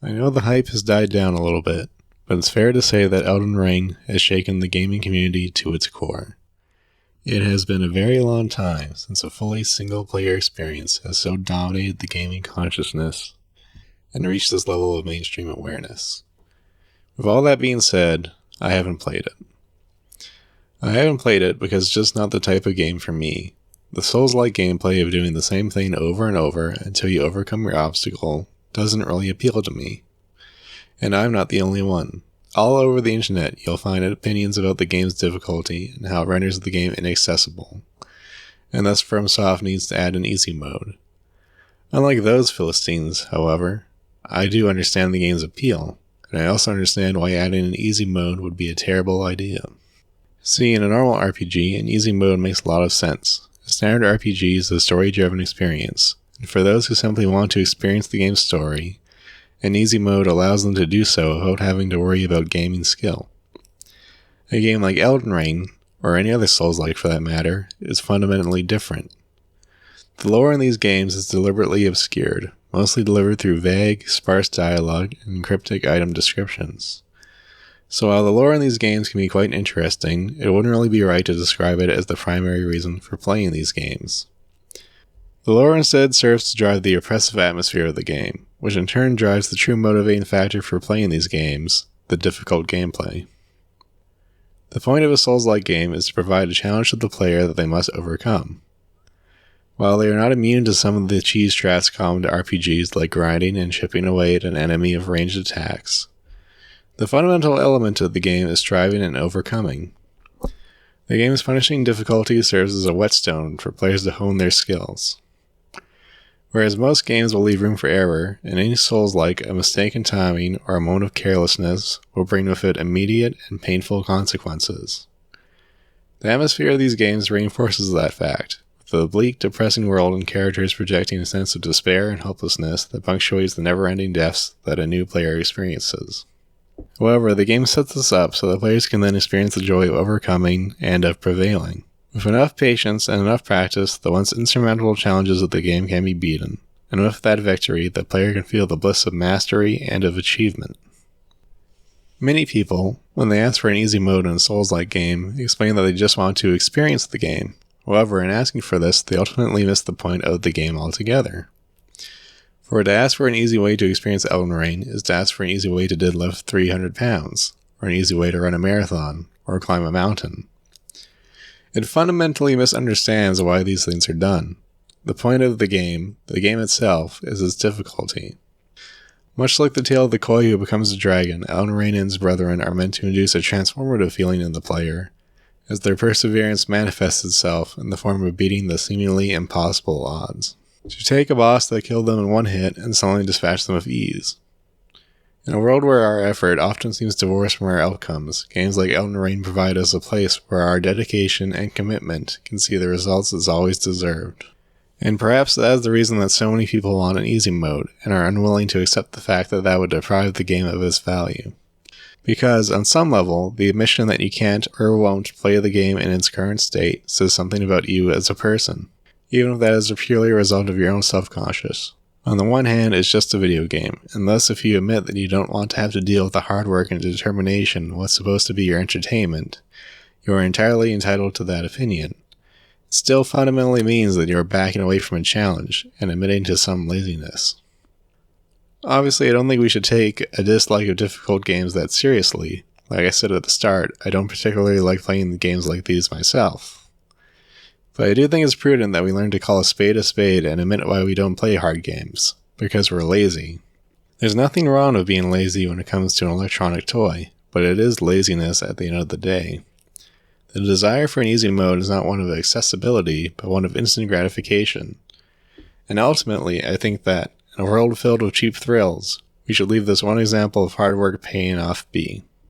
I know the hype has died down a little bit, but it's fair to say that Elden Ring has shaken the gaming community to its core. It has been a very long time since a fully single-player experience has so dominated the gaming consciousness and reached this level of mainstream awareness. With all that being said, I haven't played it. I haven't played it because it's just not the type of game for me. The soulslike gameplay of doing the same thing over and over until you overcome your obstacle doesn't really appeal to me. And I'm not the only one. All over the internet, you'll find opinions about the game's difficulty and how it renders the game inaccessible, and thus FromSoft needs to add an easy mode. Unlike those Philistines, however, I do understand the game's appeal, and I also understand why adding an easy mode would be a terrible idea. See, in a normal RPG, an easy mode makes a lot of sense. A standard RPG is a story-driven experience, and for those who simply want to experience the game's story, an easy mode allows them to do so without having to worry about gaming skill. A game like Elden Ring, or any other Souls-like for that matter, is fundamentally different. The lore in these games is deliberately obscured, mostly delivered through vague, sparse dialogue and cryptic item descriptions. So while the lore in these games can be quite interesting, it wouldn't really be right to describe it as the primary reason for playing these games. The lore instead serves to drive the oppressive atmosphere of the game, which in turn drives the true motivating factor for playing these games, the difficult gameplay. The point of a Souls-like game is to provide a challenge to the player that they must overcome. While they are not immune to some of the cheese traps common to RPGs like grinding and chipping away at an enemy of ranged attacks, the fundamental element of the game is striving and overcoming. The game's punishing difficulty serves as a whetstone for players to hone their skills. Whereas most games will leave room for error, in any Souls-like, a mistake in timing or a moment of carelessness will bring with it immediate and painful consequences. The atmosphere of these games reinforces that fact, with the bleak, depressing world and characters projecting a sense of despair and hopelessness that punctuates the never-ending deaths that a new player experiences. However, the game sets this up so that players can then experience the joy of overcoming and of prevailing. With enough patience and enough practice, the once insurmountable challenges of the game can be beaten, and with that victory, the player can feel the bliss of mastery and of achievement. Many people, when they ask for an easy mode in a Souls-like game, explain that they just want to experience the game. However, in asking for this, they ultimately miss the point of the game altogether. For to ask for an easy way to experience Elden Ring is to ask for an easy way to deadlift 300 pounds, or an easy way to run a marathon, or climb a mountain. It fundamentally misunderstands why these things are done. The point of the game itself, is its difficulty. Much like the tale of the koi who becomes a dragon, Elden Ring and his brethren are meant to induce a transformative feeling in the player, as their perseverance manifests itself in the form of beating the seemingly impossible odds. To take a boss that killed them in one hit and suddenly dispatch them with ease. In a world where our effort often seems divorced from our outcomes, games like Elden Ring provide us a place where our dedication and commitment can see the results it's always deserved. And perhaps that is the reason that so many people want an easy mode, and are unwilling to accept the fact that that would deprive the game of its value. Because, on some level, the admission that you can't or won't play the game in its current state says something about you as a person, even if that is purely a result of your own self-conscious. On the one hand, it's just a video game, and thus if you admit that you don't want to have to deal with the hard work and determination what's supposed to be your entertainment, you are entirely entitled to that opinion. It still fundamentally means that you are backing away from a challenge, and admitting to some laziness. Obviously, I don't think we should take a dislike of difficult games that seriously. Like I said at the start, I don't particularly like playing games like these myself. But I do think it's prudent that we learn to call a spade and admit why we don't play hard games, because we're lazy. There's nothing wrong with being lazy when it comes to an electronic toy, but it is laziness at the end of the day. The desire for an easy mode is not one of accessibility, but one of instant gratification. And ultimately, I think that, in a world filled with cheap thrills, we should leave this one example of hard work paying off be.